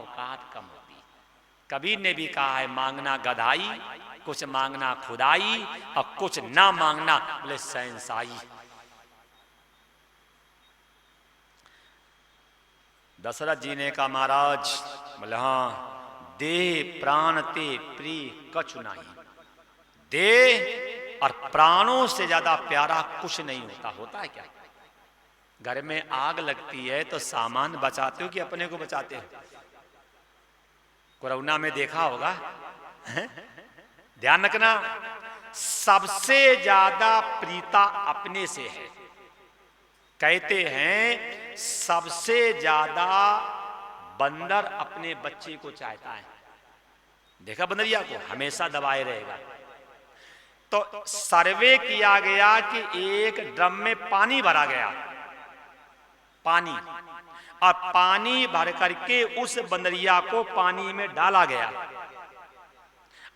औकात कम होती। कबीर ने भी कहा है मांगना गधाई, कुछ मांगना खुदाई, और कुछ ना मांगना बोले शहंशाही। दशरथ जी ने कहा महाराज, बोले हाँ, दे प्राण ते प्रिय कछु नहीं। दे और प्राणों से ज्यादा प्यारा कुछ नहीं होता। होता है क्या? घर में आग लगती है तो सामान बचाते हो कि अपने को बचाते हो? कोरोना में देखा होगा, ध्यान रखना, सबसे ज्यादा प्रीता अपने से है। कहते हैं सबसे ज्यादा बंदर अपने बच्चे को चाहता है। देखा बंदरिया को? हमेशा दबाए रहेगा। तो सर्वे किया गया कि एक ड्रम में पानी भरा गया, पानी, और पानी भर करके उस बंदरिया को पानी में डाला गया।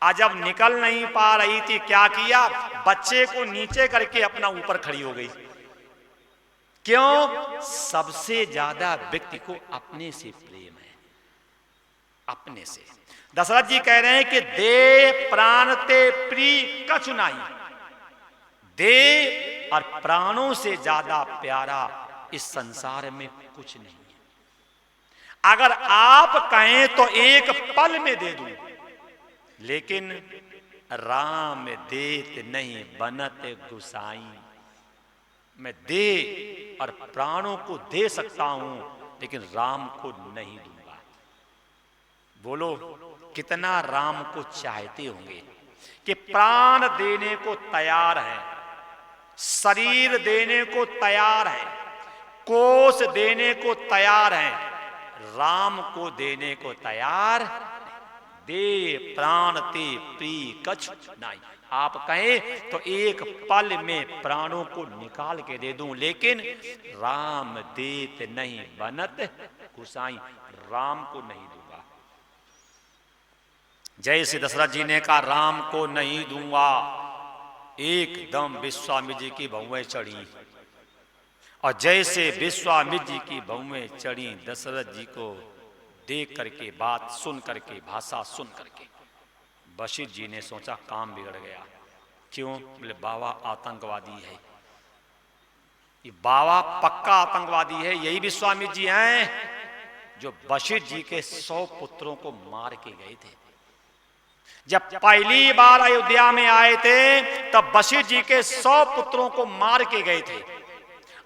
आज जब निकल नहीं पा रही थी, क्या किया? बच्चे को नीचे करके अपना ऊपर खड़ी हो गई। क्यों? सबसे ज्यादा व्यक्ति को अपने से प्रेम है, अपने से। दशरथ जी कह रहे हैं कि दे प्राण ते प्रिय कछु नहीं। दे और प्राणों से ज्यादा प्यारा इस संसार में कुछ नहीं है। अगर आप कहें तो एक पल में दे दूं, लेकिन राम देत नहीं बनत गुसाई। मैं दे और प्राणों को दे सकता हूं, लेकिन राम को नहीं दूंगा। बोलो कितना राम को चाहते होंगे कि प्राण देने को तैयार है, शरीर देने को तैयार है, कोष देने को तैयार है, राम को देने को तैयार। दे प्राण ते प्रिय कछु नहीं। आप कहें तो एक पल में प्राणों को निकाल के दे दूं, लेकिन राम देत नहीं बनत गुसाई। राम को नहीं दूंगा। जैसे दशरथ जी ने कहा राम को नहीं दूंगा, एकदम विश्वामित्र जी की भौवें चढ़ी। और जैसे विश्वामित्र जी की भौवें चढ़ी, दशरथ जी को देख करके, बात सुन करके, भाषा सुन करके वशिष्ठ जी ने सोचा काम बिगड़ गया। क्यों? बोले बाबा आतंकवादी है, ये बाबा पक्का आतंकवादी है। यही विश्वामित्र जी हैं जो वशिष्ठ जी के 100 पुत्रों को मार के गए थे। जब पहली बार अयोध्या में आए थे तब वशिष्ठ जी के 100 पुत्रों को मार के गए थे,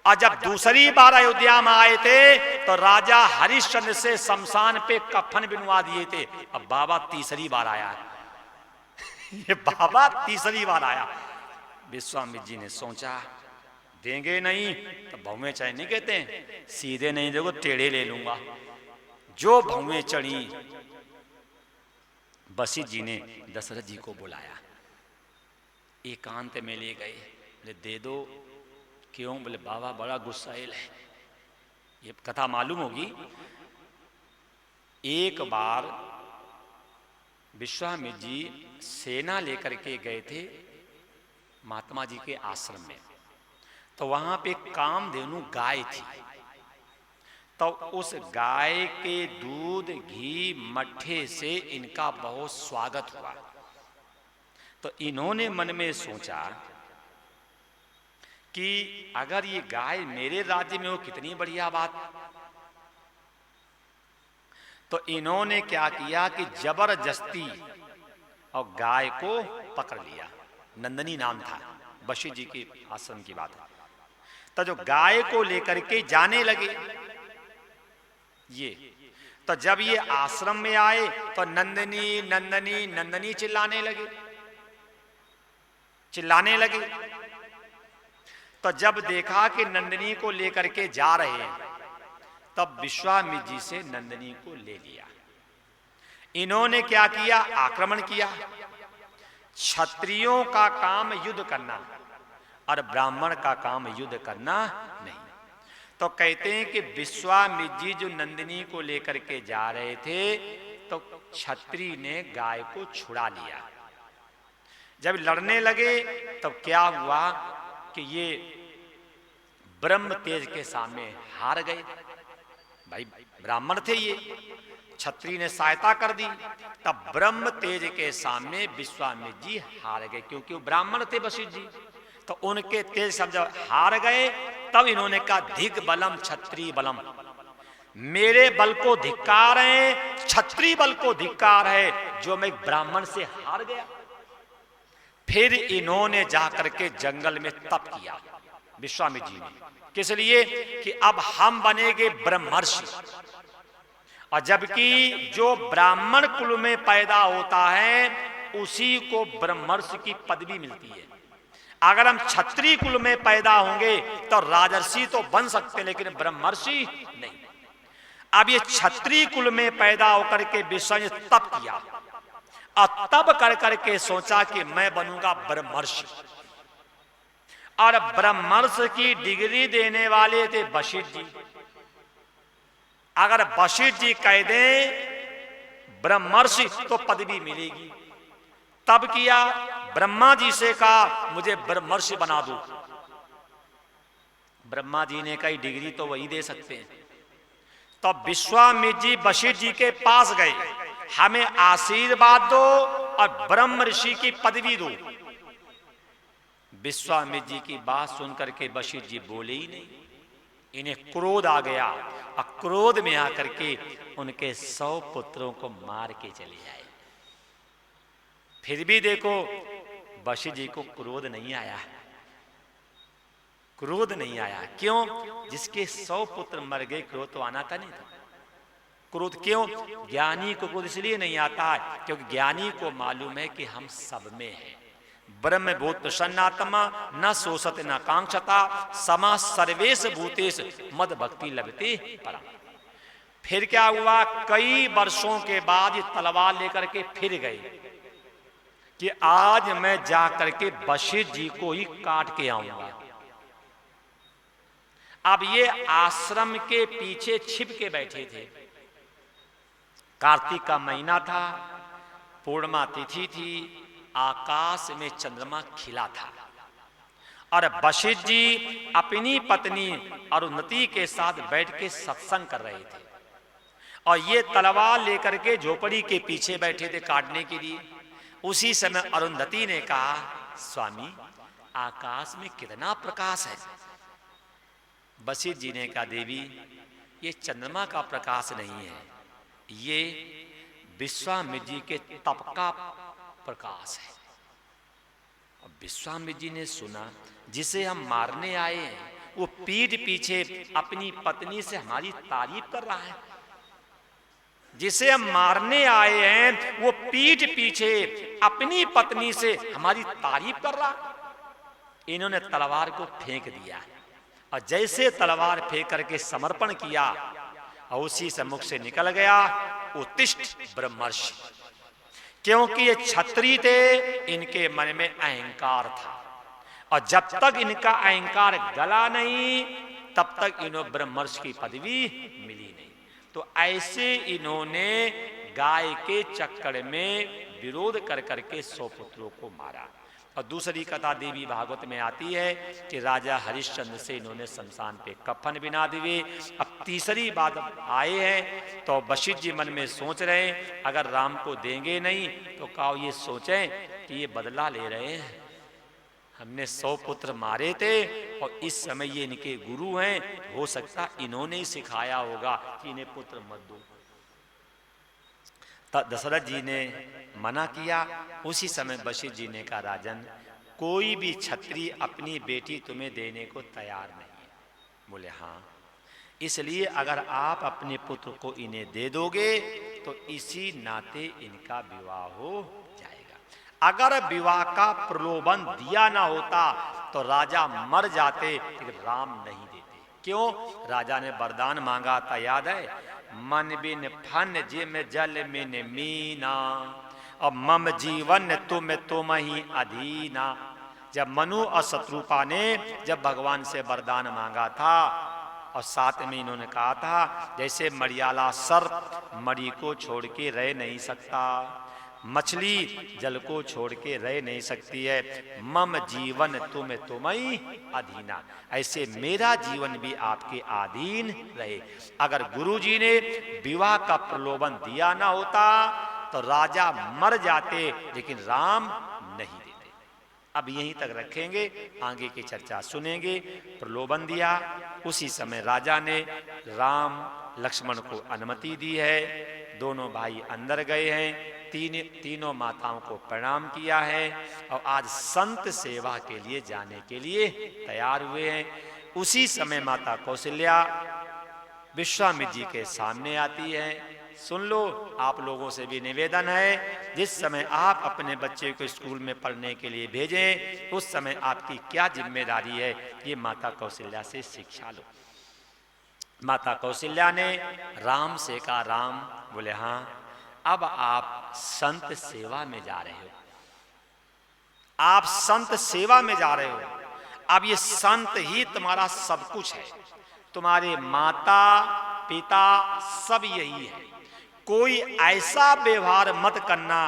और जब दूसरी बार अयोध्या में आए थे तो राजा हरिश्चंद्र से शमशान पे कफन बिनवा दिए थे। अब बाबा तीसरी बार आया है। ये बाबा तीसरी बार आया। विश्वामित्र जी ने सोचा देंगे नहीं तो भौवें चढ़े, नहीं कहते हैं सीधे नहीं देखो टेढ़े ले लूंगा। जो भौवें चढ़ी, वशिष्ठ जी ने दशरथ जी को बुलाया, एकांत में ले गए, बोले दे दो। क्यों? बोले बाबा बड़ा गुस्साइल है। ये कथा मालूम होगी। एक बार विश्वामित्र जी सेना लेकर के गए थे महात्मा जी के आश्रम में, तो वहां पे कामधेनु गाय थी। तो उस गाय के दूध घी मट्ठे से इनका बहुत स्वागत हुआ। तो इन्होंने मन में सोचा कि अगर ये गाय मेरे राज्य में हो कितनी बढ़िया बात। तो इन्होंने क्या किया कि जबरदस्ती और गाय को पकड़ लिया। नंदनी नाम था, वशिष्ठ जी के आश्रम की बात है। तो जो गाय को लेकर के जाने लगे ये, तो जब ये आश्रम में आए तो नंदनी नंदनी नंदनी चिल्लाने लगे। तो जब देखा कि नंदनी को लेकर के जा रहे हैं, तब विश्वामित्र जी से नंदनी को ले लिया। इन्होंने क्या किया? आक्रमण किया। क्षत्रियों का काम युद्ध करना और ब्राह्मण का काम युद्ध करना नहीं। तो कहते हैं कि विश्वामित्र जी जो नंदिनी को लेकर के जा रहे थे तो क्षत्रिय ने गाय को छुड़ा लिया। जब लड़ने लगे तब क्या हुआ कि ये ब्रह्म तेज के सामने हार गए। भाई ब्राह्मण थे ये, छत्री ने सहायता कर दी। तब ब्रह्म तेज के सामने विश्वामित्र जी हार गए, क्योंकि वो ब्राह्मण थे वशिष्ठ जी, तो उनके तेज सब जब हार गए तब इन्होंने कहा धिक बलम क्षत्रिय बलम, मेरे बल को धिक्कार है, क्षत्रिय बल को धिक्कार है जो मैं ब्राह्मण से हार गया। फिर इन्होंने जाकर के जंगल में तप किया विश्वामित्र जी ने, किस लिए कि अब हम बनेंगे ब्रह्मर्षि, और जबकि जो ब्राह्मण कुल में पैदा होता है उसी को ब्रह्मर्षि की पदवी मिलती है। अगर हम क्षत्रिय कुल में पैदा होंगे तो राजर्षि तो बन सकते हैं लेकिन ब्रह्मर्षि नहीं। अब ये क्षत्रिय कुल में पैदा होकर के विश्वामित्र ने तप किया और तब कर करके सोचा कि मैं बनूंगा ब्रह्मर्षि, और ब्रह्मर्षि की डिग्री देने वाले थे वशिष्ठ जी। अगर वशिष्ठ जी कह दें ब्रह्मर्षि तो पदवी मिलेगी। तब किया, ब्रह्मा जी से कहा मुझे ब्रह्मर्षि बना दो। ब्रह्मा जी ने कही डिग्री तो वही दे सकते हैं। तो विश्वामित्र जी वशिष्ठ जी के पास गए, हमें आशीर्वाद दो और ब्रह्म ऋषि की पदवी दो। विश्वामित्र जी की बात सुनकर के वशिष्ठ जी बोले ही नहीं। इन्हें क्रोध आ गया और क्रोध में आकर के उनके 100 पुत्रों को मार के चले आए। फिर भी देखो वशिष्ठ जी को क्रोध नहीं आया, क्रोध नहीं आया। क्यों? जिसके 100 पुत्र मर गए क्रोध तो आना था नहीं था। क्रोध क्यों? ज्ञानी को क्रोध इसलिए नहीं आता है क्योंकि ज्ञानी को मालूम है कि हम सब में हैं। ब्रह्म भूत प्रसन्नात्मा न शोषत न कांक्षता समा सर्वेश भूतेश मद भक्ति लभते परा। फिर क्या हुआ? कई वर्षों के बाद ये तलवार लेकर के फिर गए कि आज मैं जाकर के वशिष्ठ जी को ही काट के आऊंगा। अब ये आश्रम के पीछे छिप के बैठे थे। कार्तिक का महीना था, पूर्णिमा तिथि थी, आकाश में चंद्रमा खिला था और वशिष्ठ जी अपनी पत्नी अरुंधति के साथ बैठ के सत्संग कर रहे थे और ये तलवार लेकर के झोपड़ी के पीछे बैठे थे काटने के लिए। उसी समय अरुंधति ने कहा स्वामी आकाश में कितना प्रकाश है। वशिष्ठ जी ने कहा देवी ये चंद्रमा का प्रकाश नहीं है, ये विश्वामित्र जी के तप का प्रकाश है। और विश्वामित्र जी ने सुना जिसे हम मारने आए हैं वो पीठ पीछे अपनी पत्नी से हमारी तारीफ कर रहा है। जिसे हम मारने आए हैं वो पीठ पीछे अपनी पत्नी से हमारी तारीफ कर रहा। इन्होंने तलवार को फेंक दिया और जैसे तलवार फेंक करके समर्पण किया और उसी से मुख से निकल गया उत्तिष्ठ ब्रह्मर्षि। क्योंकि ये क्षत्रिय थे, इनके मन में अहंकार था और जब तक इनका अहंकार गला नहीं तब तक इन्होंने ब्रह्मर्षि की पदवी मिली नहीं। तो ऐसे इन्होंने गाय के चक्कर में विरोध कर करके 100 पुत्रों को मारा। और दूसरी कथा देवी भागवत में आती है कि राजा हरिश्चंद्र से इन्होंने शमशान पे कफन बिना दिए। अब तीसरी बात आए हैं तो वशिष्ठ जी मन में सोच रहे हैं अगर राम को देंगे नहीं तो कहा ये सोचें कि ये बदला ले रहे हैं, हमने 100 पुत्र मारे थे और इस समय ये इनके गुरु हैं, हो सकता इन्होंने ही सिखाया होगा कि इन्हें पुत्र मत दो। दशरथ जी ने मना किया। उसी समय वशिष्ठ जी ने कहा राजन कोई भी क्षत्रिय अपनी बेटी तुम्हें देने को तैयार नहीं है। बोले हाँ, इसलिए अगर आप अपने पुत्र को इन्हें दे दोगे तो इसी नाते इनका विवाह हो जाएगा। अगर विवाह का प्रलोभन दिया ना होता तो राजा मर जाते, लेकिन राम नहीं देते। क्यों? राजा ने वरदान मांगा था, याद है, मन बिन फन जिम जल मिन मीना और मम जीवन तुम ही अधीना। जब मनु और शत्रुपा ने जब भगवान से वरदान मांगा था और साथ में इन्होंने कहा था जैसे मरियाला सर्प मणि को छोड़ के रह नहीं सकता, मछली जल को छोड़ के रह नहीं सकती है। मम जीवन तुम तुम्हीं अधीना, ऐसे मेरा जीवन भी आपके अधीन रहे। अगर गुरुजी ने विवाह का प्रलोभन दिया ना होता तो राजा मर जाते, लेकिन राम नहीं देते। अब यहीं तक रखेंगे, आगे की चर्चा सुनेंगे। प्रलोभन दिया, उसी समय राजा ने राम लक्ष्मण को अनुमति दी है। दोनों भाई अंदर गए हैं, तीनों माताओं को प्रणाम किया है और आज संत सेवा के लिए जाने के लिए तैयार हुए हैं। उसी समय माता कौशल्या विश्वामित्र जी के सामने आती है। सुन लो, आप लोगों से भी निवेदन है, जिस समय आप अपने बच्चे को स्कूल में पढ़ने के लिए भेजें, उस समय आपकी क्या जिम्मेदारी है, ये माता कौशल्या से शिक्षा लो। माता कौशल्या ने राम से कहा, राम बोले हाँ, अब आप संत सेवा में जा रहे हो, आप संत सेवा में जा रहे हो। अब ये संत ही तुम्हारा सब कुछ है, तुम्हारे माता पिता सब यही है। कोई ऐसा व्यवहार मत करना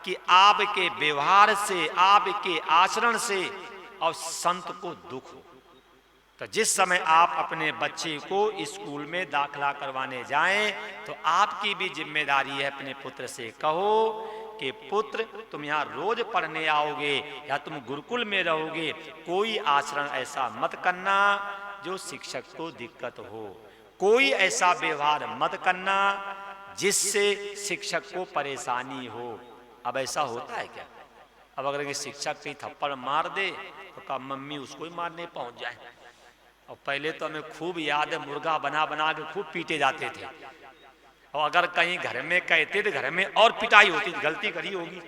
कि आपके व्यवहार से, आपके आचरण से और संत को दुख हो। तो जिस समय आप अपने बच्चे को स्कूल में दाखला करवाने जाएं, तो आपकी भी जिम्मेदारी है, अपने पुत्र से कहो कि पुत्र तुम यहाँ रोज पढ़ने आओगे या तुम गुरुकुल में रहोगे, कोई आचरण ऐसा मत करना जो शिक्षक को दिक्कत हो, कोई ऐसा व्यवहार मत करना जिससे शिक्षक को परेशानी हो। अब ऐसा होता है क्या? अब अगर शिक्षक कहीं थप्पड़ मार दे तो कब मम्मी उसको ही मारने पहुंच जाए। और पहले तो हमें खूब याद है, मुर्गा बना बना के खूब पीटे जाते थे, और अगर कहीं घर में कहते तो घर में और पिटाई होती, गलती करी होगी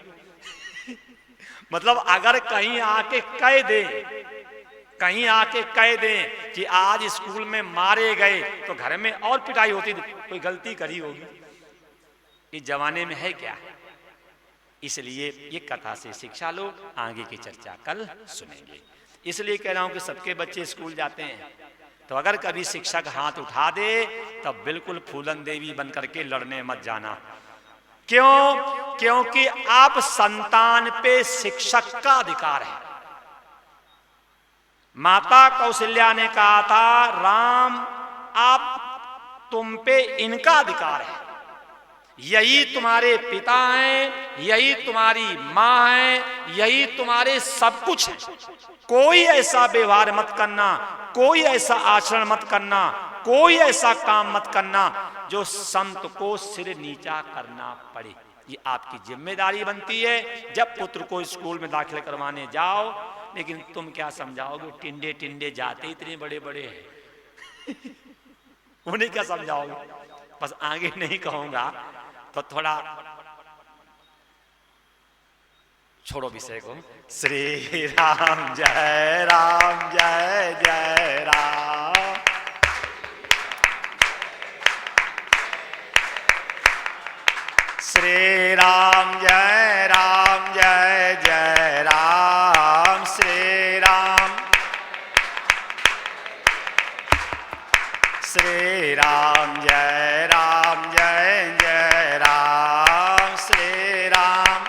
मतलब अगर कहीं आके कह दे, कहीं आके कह दें कि आज स्कूल में मारे गए, तो घर में और पिटाई होती, कोई गलती करी होगी। इस जमाने में है क्या? इसलिए ये कथा से शिक्षा लो, आगे की चर्चा कल सुनेंगे। इसलिए कह रहा हूं कि सबके बच्चे स्कूल जाते हैं, तो अगर कभी शिक्षक हाथ उठा दे तब बिल्कुल फूलन देवी बनकर के लड़ने मत जाना। क्यों? क्योंकि आप संतान पे शिक्षक का अधिकार है। माता कौशल्या ने कहा था, राम आप तुम पे इनका अधिकार है, यही तुम्हारे पिता हैं, यही तुम्हारी माँ है, यही तुम्हारे सब कुछ है। कोई ऐसा व्यवहार मत करना, कोई ऐसा आचरण मत करना, कोई ऐसा काम मत करना जो संत को सिर नीचा करना पड़े। ये आपकी जिम्मेदारी बनती है। जब पुत्र को स्कूल में दाखिल करवाने जाओ, लेकिन तुम क्या समझाओगे? टिंडे टिंडे जाते इतने बड़े बड़े हैं उन्हें क्या समझाओगे? बस आगे नहीं कहूंगा तो थोड़ा छोड़ो विषय को। श्री राम जय राम जय जय राम। श्री राम जय राम जय जय राम। श्री राम, श्री राम जय राम जय जय राम। श्री राम,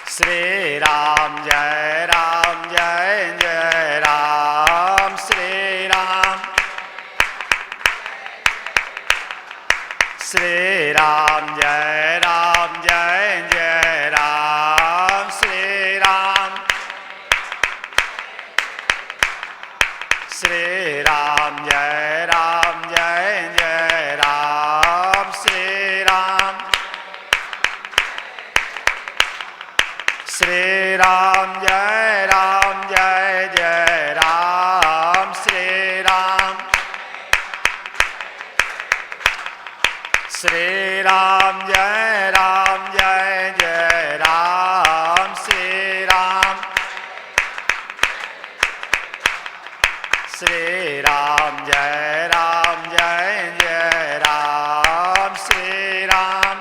श्री राम जय राम जय जय राम। श्री राम, श्री राम जय राम जय जय राम। श्री राम, श्री राम जय राम जय जय राम। श्री राम, श्री राम जय राम जय जय राम। श्री राम, श्री राम जय राम जय जय राम। श्री राम, श्री राम जय राम जय जय राम। श्री राम,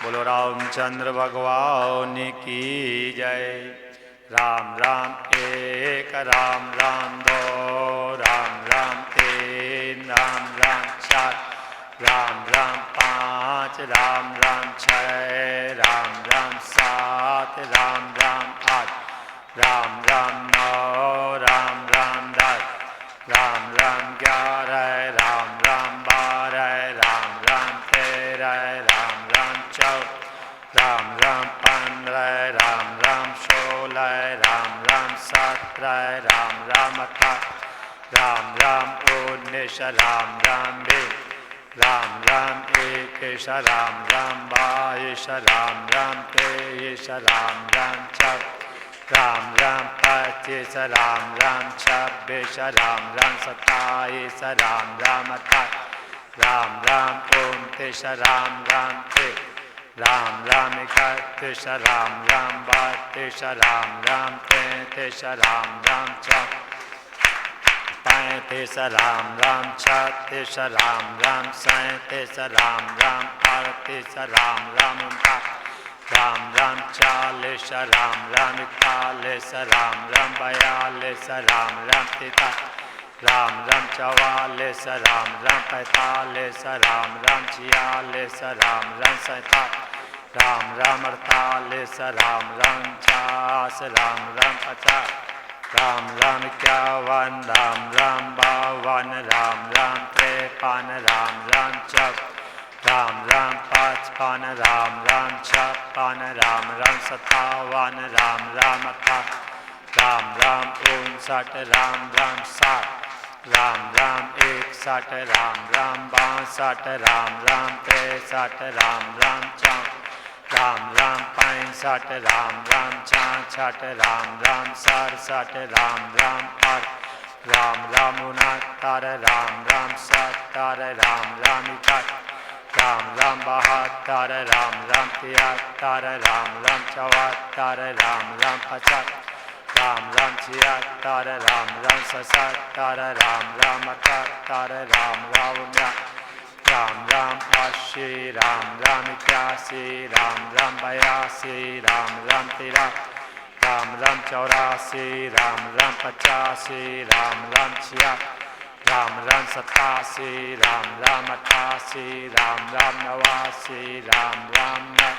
बोलो रामचंद्र भगवान की जय। राम राम एक, राम राम दो, राम राम तीन, राम राम चार। राम राम 6, राम राम 7, राम राम 8, राम राम 9, राम राम 10, राम राम 11, राम राम 12, राम राम 13, राम राम 14, राम राम 15, राम राम 16, राम राम 17, राम राम 18, राम राम 19, राम राम 20, राम राम 21, राम राम 22, राम राम 23, राम राम 24, राम राम 25, राम राम 26, राम राम 27, राम राम 28, राम राम 29, राम राम 30, राम राम 31, राम राम 32, राम राम 33, राम राम 34, 35, राम राम 36, राम राम 37, राम राम 38, राम राम 39, राम राम 40, राम राम 41, राम राम 42, राम राम 43, राम राम 44, राम राम 45, राम राम 46, राम राम 47, राम राम 48, राम राम 49, राम राम 50, राम राम 51, राम राम 52, राम राम 53, राम राम 54, राम राम 55, राम राम 56, राम राम 57, राम राम 58, राम राम 59, राम राम 60, राम राम 61, राम राम 62, राम राम 63, राम राम 64, राम राम 65, राम राम 66, राम राम 67, राम राम 8, राम राम 69, राम राम 70, राम राम 71, राम राम 72, राम राम 73, राम राम 74, राम राम 50, राम राम 76, राम राम 77, राम राम 78, राम राम 79, राम राम 80, राम राम 81, राम राम 82, राम राम 13, राम राम 84, राम राम 85, राम राम 86, राम राम 87, राम राम 88, राम राम 89, राम राम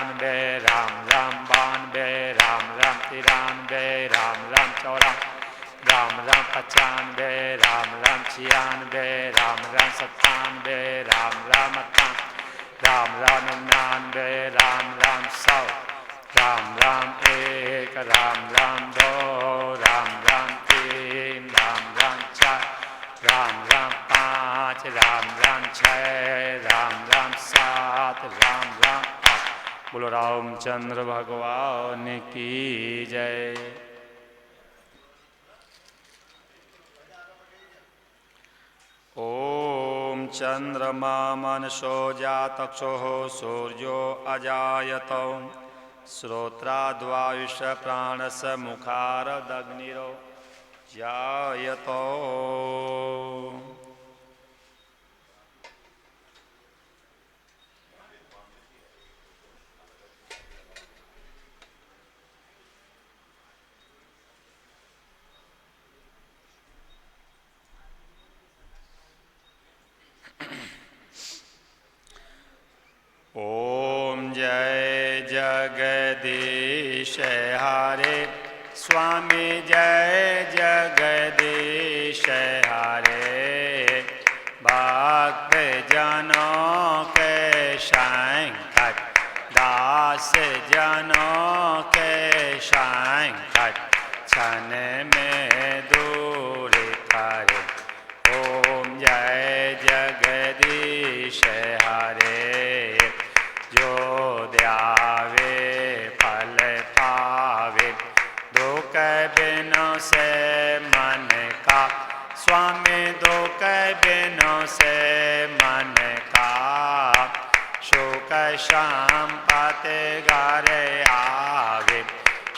90, राम राम 91, राम राम 92, राम राम 93, राम राम 94, राम राम 95, राम राम 96, राम राम 97, राम राम 98, राम राम 99, राम राम 100, राम राम 1, राम राम 2, राम राम 3, राम राम 4, राम राम 5, राम राम 6, राम राम 7, राम राम 8। बोलो रामचंद्र भगवान की जय। ओम चंद्रमा मनसो जातक्षुः सूर्यो अजायत श्रोत्राद्वायुष प्राणस मुखारदग्निरो जायतो। ओम जय जगदीश हरे स्वामी जय जगदीश हरे भक्त जनों के संकट दास जनों के संकट क्षण में दूर करे। ओम जय जगदीश हरे जो द्यावे फल पावे दुख बिनु से मन का स्वामी दुख बिनु से मन का शोक संपत्ति घरे आवे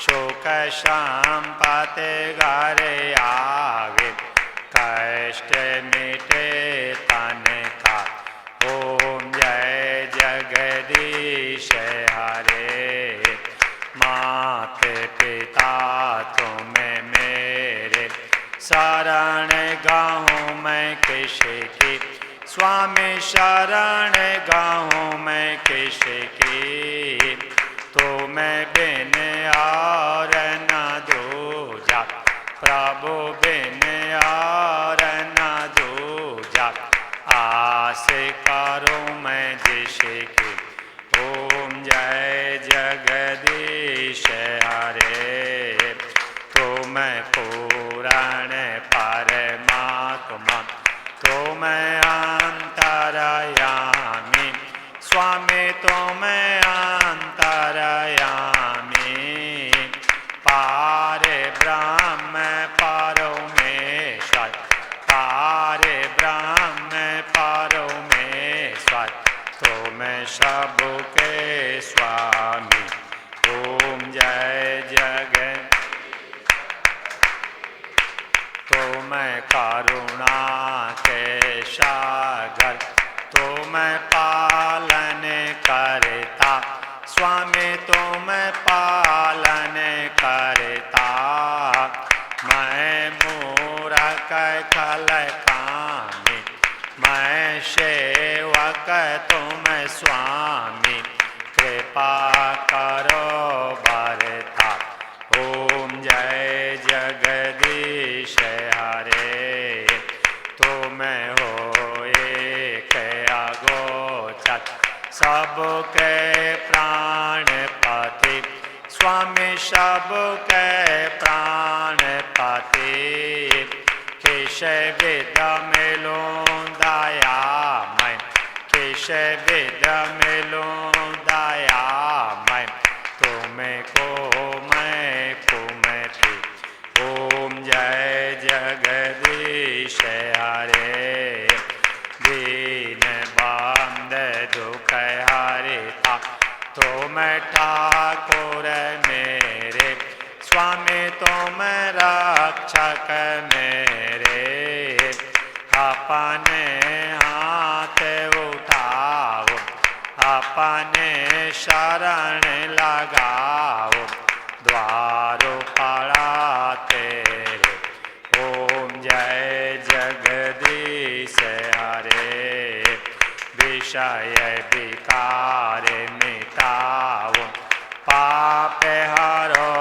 शोक संपत्ति घरे आवे कष्ट मिटे तन का। ओम जय जगदीश हरे मात पिता तुम मेरे शरण गाहूँ मैं किसी की स्वामी शरण गाऊं मैं किसकी, तुम्हें बिन और न दूजा, प्रभु बिन और न दूजा, आस करूं मैं जिसकी। ओम जय जगदीश हरे, तुम पूर्ण परमात्मा, तुम अंतरयामी, स्वामी तुम अंतरयामी, पार ब्रह्म परमेश्वर, पार ब्रह्म परमेश्वर, तुम सबके स्वामी। ओम जय जगत, तुम करुणा के सागर, तुम पालन करता, स्वामी तुम पालन करता, मैं मूरख खल कामी, मैं सेवक तुम स्वामी, कृपा करो बरता। ओम जय जगदीश हरे, तुम हो एक अगोचर, सबके प्राणपति, स्वामी सबके प्राणपति, किस विध मिलूं दया मैं, किस विध मिलूं दया मैं, तुमको मैं कुमति। ओम जय जगदीश हरे, दीन बंद दुख हरिता, तुम ठाकुर मेरे, स्वामी तुम रक्षक मेरे, अपने हाथ उठाओ, अपने शरण लगाओ, द्वार पड़ा तेरे। ओम जय जगदीश हरे, विषय विकार मिटाओ, पाप हरो